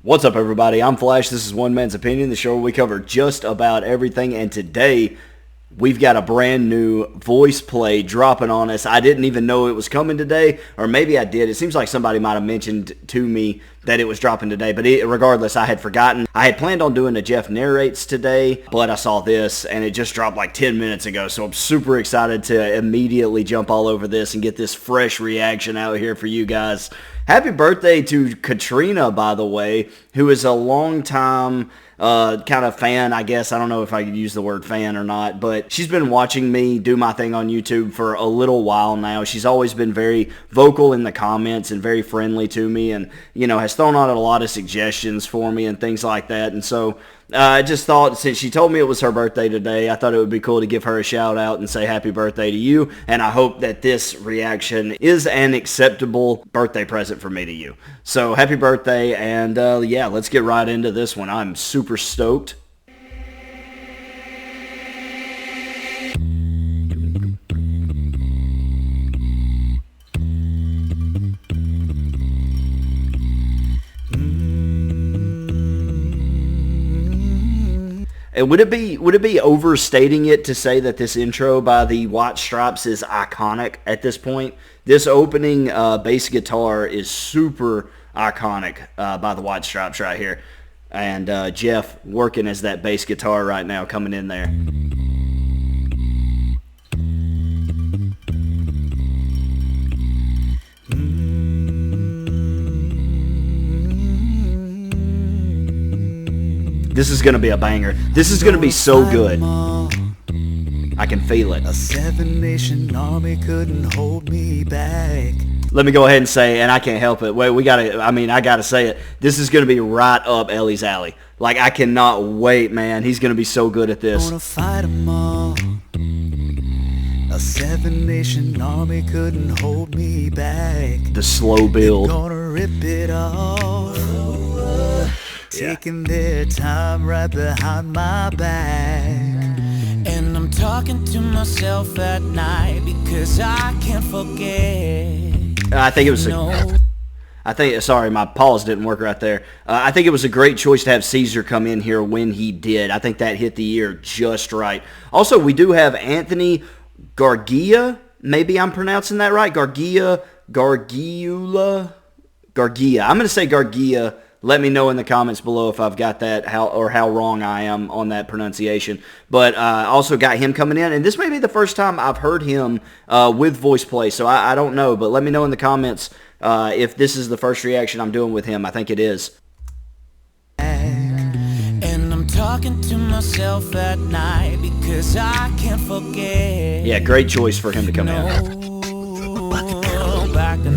What's up, everybody? I'm Flash. This is One Man's Opinion, the show where we cover just about everything. And today, we've got a brand new Voiceplay dropping on us. I didn't even know it was coming today, or maybe I did. It seems like somebody might have mentioned to me that it was dropping today, but regardless, I had forgotten. I had planned on doing a Jeff Narrates today, but I saw this, and it just dropped like 10 minutes ago, so I'm super excited to immediately jump all over this and get this fresh reaction out here for you guys. Happy birthday to Katrina, by the way, who is a long-time kind of fan, I guess. I don't know if I could use the word fan or not, but she's been watching me do my thing on YouTube for a little while now. She's always been very vocal in the comments and very friendly to me, and, you know, has thrown out a lot of suggestions for me and things like that. And so I just thought, since she told me it was her birthday today, I thought it would be cool to give her a shout out and say happy birthday to you. And I hope that this reaction is an acceptable birthday present for me to you. So happy birthday, and yeah, let's get right into this one. I'm super stoked. And would it be overstating it to say that this intro by the White Stripes is iconic at this point? This opening bass guitar is super iconic by the White Stripes right here. And Jeff working as that bass guitar right now, coming in there. This is going to be a banger. This is going to be so good. I can feel it. A seven-nation army couldn't hold me back. Let me go ahead and say, and I can't help it. Wait, I gotta say it. This is going to be right up Ellie's alley. Like, I cannot wait, man. He's going to be so good at this. Gonna fight 'em all. A seven-nation army couldn't hold me back. The slow build. They're gonna rip it off. Taking their time right behind my back. And I'm talking to myself at night because I can't forget. I think it was sorry, my pause didn't work right there. I think it was a great choice to have Caesar come in here when he did. I think that hit the ear just right. Also, we do have Anthony Gargia. Maybe I'm pronouncing that right. Gargia. I'm going to say Gargia. Let me know in the comments below if I've got that how wrong I am on that pronunciation. But I also got him coming in, and this may be the first time I've heard him with Voiceplay, so I don't know. But let me know in the comments if this is the first reaction I'm doing with him. I think it is. And I'm talking to myself at night because I can't forget. Yeah, great choice for him to come in.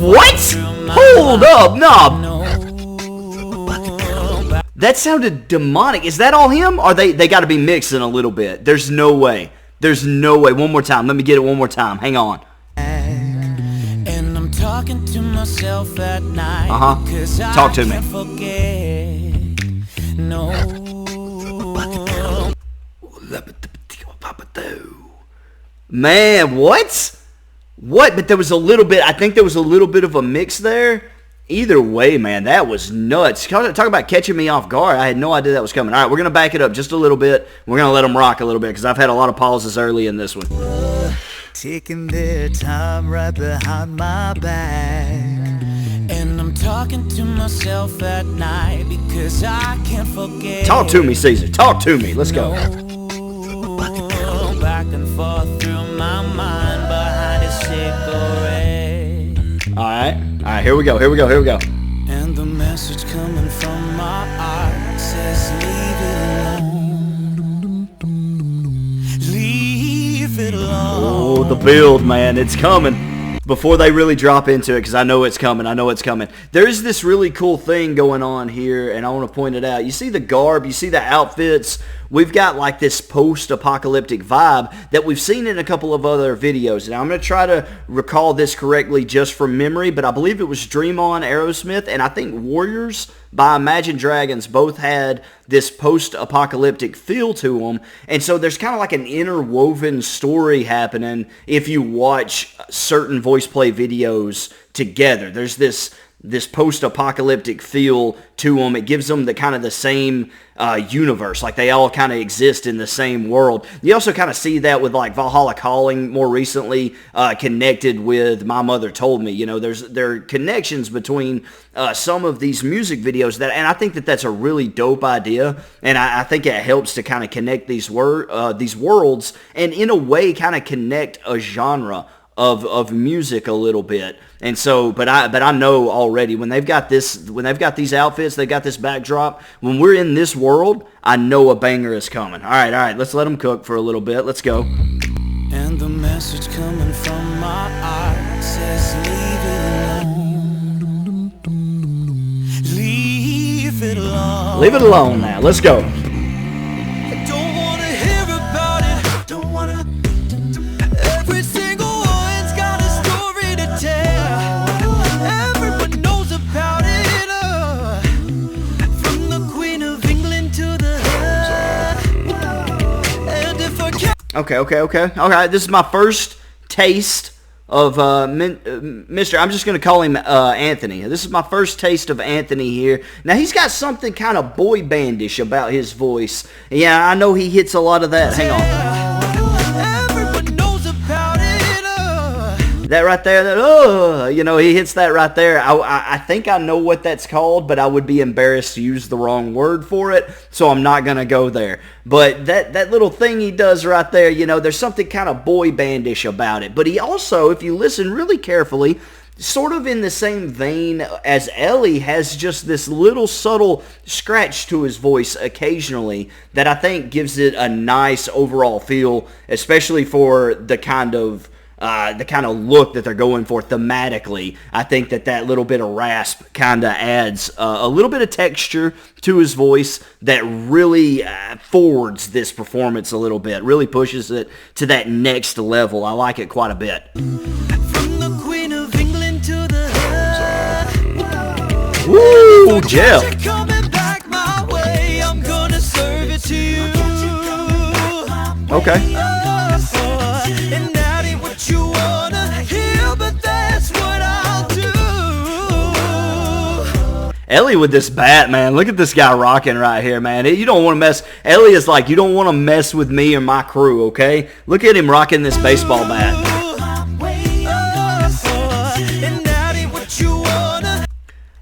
What? Hold up, no. That sounded demonic. Is that all him? Or they got to be mixing a little bit? There's no way. There's no way. One more time. Let me get it one more time. Hang on. And I'm talking to myself at night. Talk to me. No. Man, what? What? But there was a little bit. I think there was a little bit of a mix there. Either way, man, that was nuts. Talk about catching me off guard. I had no idea that was coming. All right, we're going to back it up just a little bit. We're going to let them rock a little bit because I've had a lot of pauses early in this one. Taking their time right behind my back. And I'm talking to myself at night because I can't forget. Talk to me, Caesar. Talk to me. Let's go. Back and forth through my mind behind a cigarette. All right, here we go. And the message coming from my heart says leave it alone. Leave it alone. Oh, the build, man. It's coming. Before they really drop into it, because I know it's coming. There's this really cool thing going on here, and I want to point it out. You see the garb, you see the outfits. We've got like this post-apocalyptic vibe that we've seen in a couple of other videos. Now, I'm going to try to recall this correctly just from memory, but I believe it was Dream On, Aerosmith, and I think Warriors by Imagine Dragons both had this post-apocalyptic feel to them. And so there's kind of like an interwoven story happening if you watch certain Voiceplay videos together. There's this post-apocalyptic feel to them. It gives them the kind of the same universe, like they all kind of exist in the same world. You also kind of see that with like Valhalla Calling more recently, connected with My Mother Told Me. You know, there are connections between some of these music videos and I think that's a really dope idea, and I think it helps to kind of connect these worlds, and in a way kind of connect a genre of music a little bit. And so, but I know already when they've got these outfits, they've got this backdrop, when we're in this world, I know a banger is coming. All right, let's let them cook for a little bit. Let's go. And the message coming from my heart says leave it alone. Leave it alone now. Let's go. Okay. All right, this is my first taste of Mr. I'm just going to call him Anthony. This is my first taste of Anthony here. Now, he's got something kind of boy bandish about his voice. Yeah, I know he hits a lot of that. Hang on. That right there, he hits that right there. I think I know what that's called, but I would be embarrassed to use the wrong word for it, so I'm not going to go there. But that little thing he does right there, there's something kind of boy bandish about it. But he also, if you listen really carefully, sort of in the same vein as Ellie, has just this little subtle scratch to his voice occasionally that I think gives it a nice overall feel, especially for the kind of look that they're going for thematically. I think that little bit of rasp kind of adds a little bit of texture to his voice that really forwards this performance a little bit, really pushes it to that next level. I like it quite a bit. From the Queen of England to the Woo, Jeff. Okay. Ellie with this bat, man. Look at this guy rocking right here, man. You don't want to mess. Ellie is like, you don't want to mess with me or my crew, okay? Look at him rocking this baseball bat.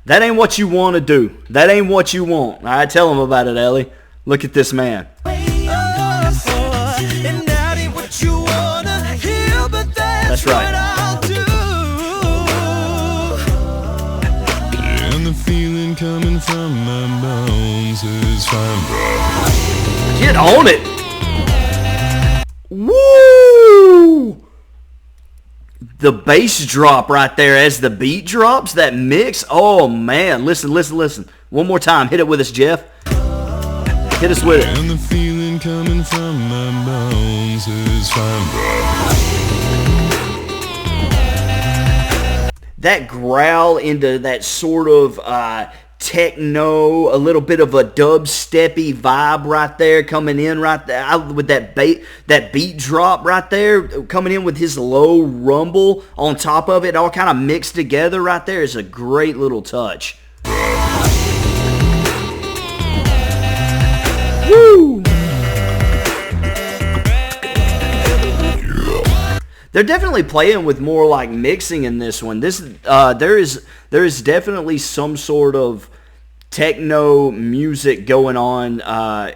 That ain't what you want to do. That ain't what you want. All right, tell him about it, Ellie. Look at this man. That's right. Coming from my bones is fine. Get on it. Woo! The bass drop right there as the beat drops, that mix. Oh man, listen. One more time. Hit it with us, Jeff. Hit us with it. And the feeling coming from my bones is fine. That growl into that sort of techno, a little bit of a dubsteppy vibe right there coming in right there with that beat drop right there coming in with his low rumble on top of it, all kind of mixed together right there is a great little touch. Woo! They're definitely playing with more like mixing in this one. There is definitely some sort of techno music going on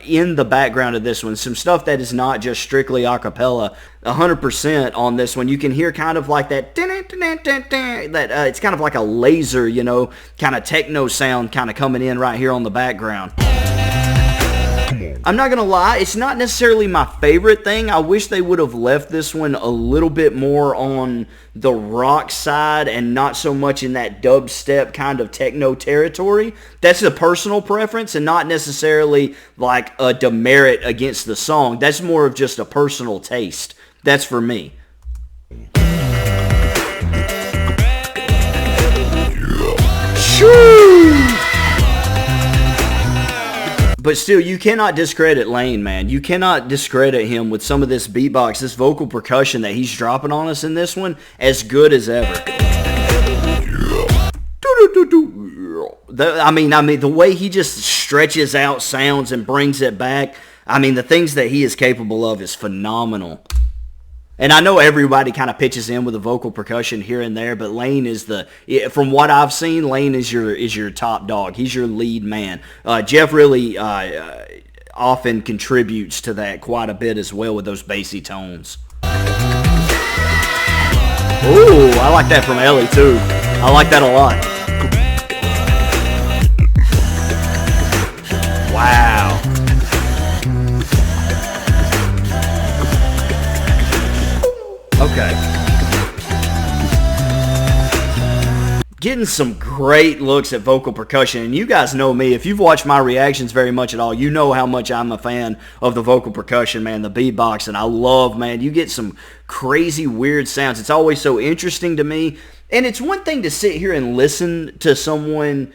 in the background of this one. Some stuff that is not just strictly acapella. 100% on this one. You can hear kind of like that. It's kind of like a laser, kind of techno sound kind of coming in right here on the background. I'm not going to lie, it's not necessarily my favorite thing. I wish they would have left this one a little bit more on the rock side and not so much in that dubstep kind of techno territory. That's a personal preference and not necessarily like a demerit against the song. That's more of just a personal taste. That's for me. Shoo! But still, you cannot discredit Lane, man. You cannot discredit him with some of this beatbox, this vocal percussion that he's dropping on us in this one, as good as ever. I mean, the way he just stretches out sounds and brings it back. I mean, the things that he is capable of is phenomenal. And I know everybody kind of pitches in with the vocal percussion here and there, but Lane is from what I've seen, Lane is your top dog. He's your lead man. Jeff really often contributes to that quite a bit as well with those bassy tones. Ooh, I like that from Ellie too. I like that a lot. Wow. Okay. Getting some great looks at vocal percussion, and you guys know me. If you've watched my reactions very much at all, you know how much I'm a fan of the vocal percussion, man, the beatbox, and I love, man, you get some crazy, weird sounds. It's always so interesting to me, and it's one thing to sit here and listen to someone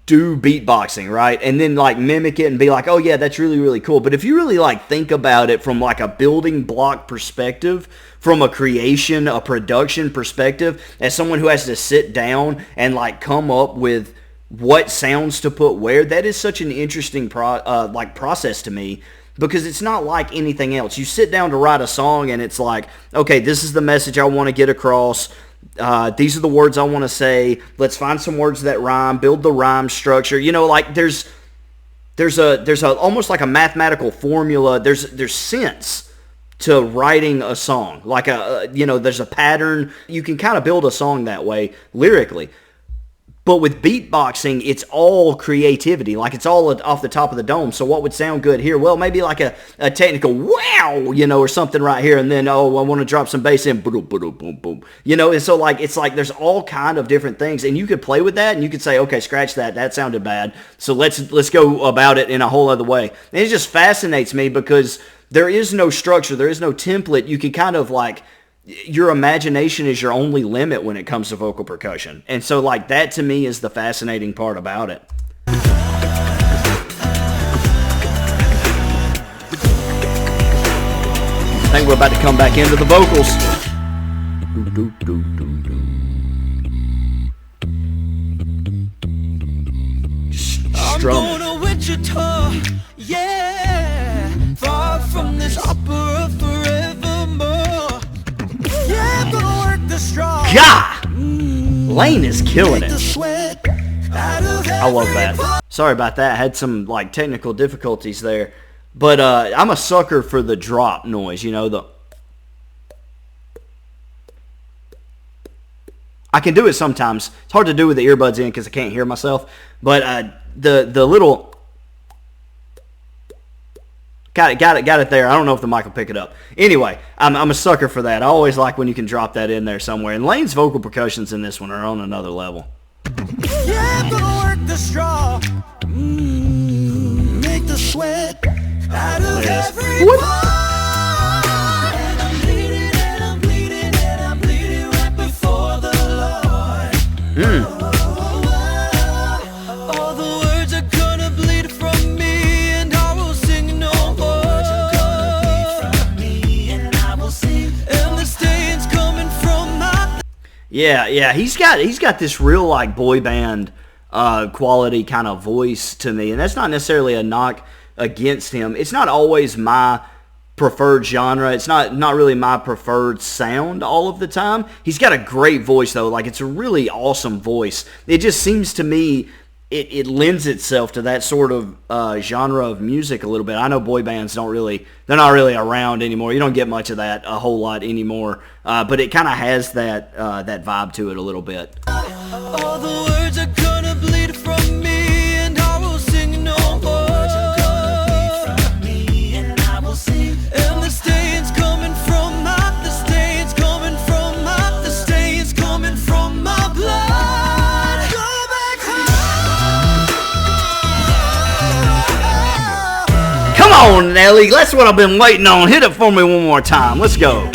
do beatboxing, right? And then like mimic it and be like, oh yeah, that's really, really cool. But if you really like think about it from like a building block perspective, from a creation, a production perspective, as someone who has to sit down and like come up with what sounds to put where, that is such an interesting process to me. Because it's not like anything else. You sit down to write a song and it's like, okay, this is the message I want to get across. These are the words I want to say. Let's find some words that rhyme. Build the rhyme structure. You know, like there's a almost like a mathematical formula. There's sense to writing a song. Like there's a pattern. You can kind of build a song that way lyrically. But with beatboxing, it's all creativity. Like, it's all off the top of the dome. So what would sound good here? Well, maybe like a technical wow, or something right here. And then, I want to drop some bass in. Boom, boom, boom, boom. And so, like, it's like there's all kind of different things. And you could play with that, and you could say, okay, scratch that. That sounded bad. So let's go about it in a whole other way. And it just fascinates me because there is no structure. There is no template. You can kind of, like, your imagination is your only limit when it comes to vocal percussion. And so, like, that to me is the fascinating part about it. I think we're about to come back into the vocals. Strum. I'm going to Wichita, yeah, far from this opera forevermore. Yeah, I'm gonna work the straw. God! Lane is killing it. I love that. Sorry about that. I had some like technical difficulties there. But I'm a sucker for the drop noise, I can do it sometimes. It's hard to do with the earbuds in because I can't hear myself. But the little... Got it there. I don't know if the mic will pick it up. Anyway, I'm a sucker for that. I always like when you can drop that in there somewhere. And Lane's vocal percussions in this one are on another level. Yeah, I'm gonna work the straw. Make the sweat out of everyone. And I'm bleeding, and I'm bleeding, and I'm bleeding right before the Lord. All the words are gonna bleed from me, and I will sing no more. And the stains coming from my... Yeah, he's got this real like boy band quality kind of voice to me, and that's not necessarily a knock against him. It's not always my preferred genre. It's not really my preferred sound all of the time. He's got a great voice though. Like, it's a really awesome voice. It just seems to me it lends itself to that sort of genre of music a little bit. I know boy bands they're not really around anymore. You don't get much of that a whole lot anymore. But it kind of has that vibe to it a little bit. All the words are gonna bleed from me, and I will sing no more. And the stains coming from the stains coming from the stains coming from my blood. Go back home. Come on, Nelly. That's what I've been waiting on. Hit it for me one more time. Let's go.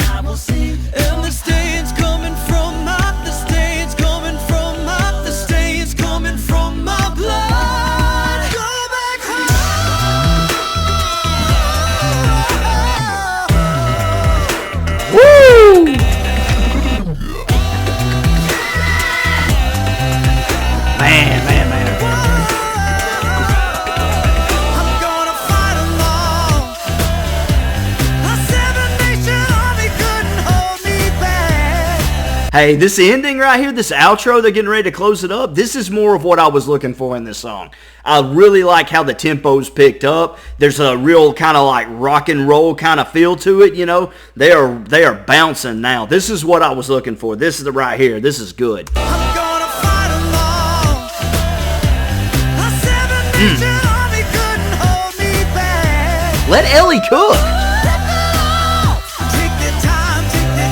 Hey, this ending right here, this outro, they're getting ready to close it up. This is more of what I was looking for in this song. I really like how the tempo's picked up. There's a real kind of like rock and roll kind of feel to it, you know. They are bouncing now. This is what I was looking for. This is the right here. This is good. I'm gonna fight 'em all. A seven-nation army couldn't hold me back. Let Ellie cook. Take the time, take the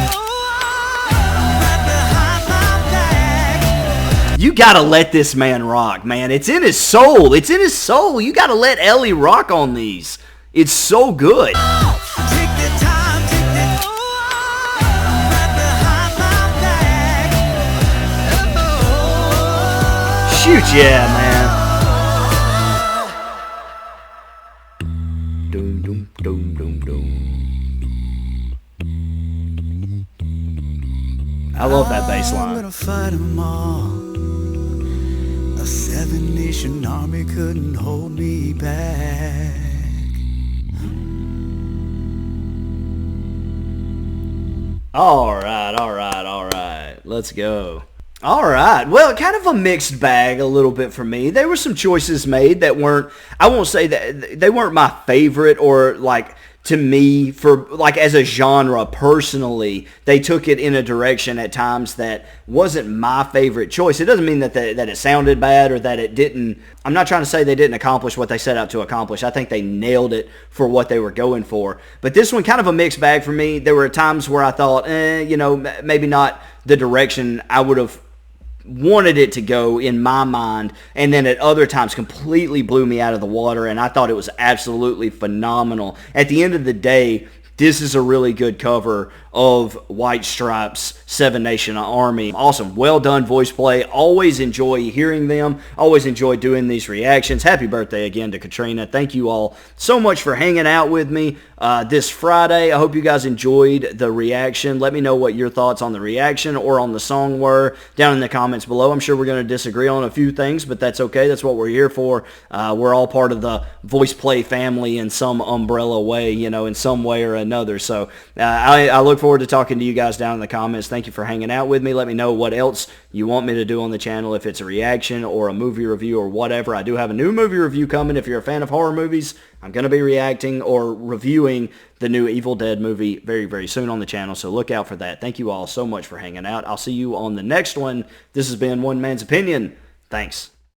right behind my back. You gotta let this man rock, man. It's in his soul. It's in his soul. You gotta let Ellie rock on these. It's so good. Take the time, take the right behind my back. Shoot, yeah, man. Doom, doom, doom, doom, doom. I love that bass I'm line. gonna fight 'em all. A seven-nation army couldn't hold me back. All right, all right, all right. Let's go. All right. Well, kind of a mixed bag a little bit for me. There were some choices made that weren't, I won't say that they weren't my favorite, or like to me, for like as a genre personally, they took it in a direction at times that wasn't my favorite choice. It doesn't mean that it sounded bad or that it didn't. I'm not trying to say they didn't accomplish what they set out to accomplish. I think they nailed it for what they were going for. But this one, kind of a mixed bag for me. There were times where I thought, you know, maybe not the direction I would have wanted it to go in my mind, and then at other times completely blew me out of the water, and I thought it was absolutely phenomenal. At the end of the day, this is a really good cover of White Stripes' Seven Nation Army. Awesome. Well done, Voiceplay. Always enjoy hearing them. Always enjoy doing these reactions. Happy birthday again to Katrina. Thank you all so much for hanging out with me this Friday. I hope you guys enjoyed the reaction. Let me know what your thoughts on the reaction or on the song were down in the comments below. I'm sure we're going to disagree on a few things, but that's okay. That's what we're here for. We're all part of the Voiceplay family in some umbrella way, you know, in some way or another. So I look forward to talking to you guys down in the comments. Thank you for hanging out with me. Let me know what else you want me to do on the channel, if it's a reaction or a movie review or whatever. I do have a new movie review coming. If you're a fan of horror movies, I'm going to be reacting or reviewing the new Evil Dead movie very, very soon on the channel, so look out for that. Thank you all so much for hanging out. I'll see you on the next one. This has been One Man's Opinion. Thanks.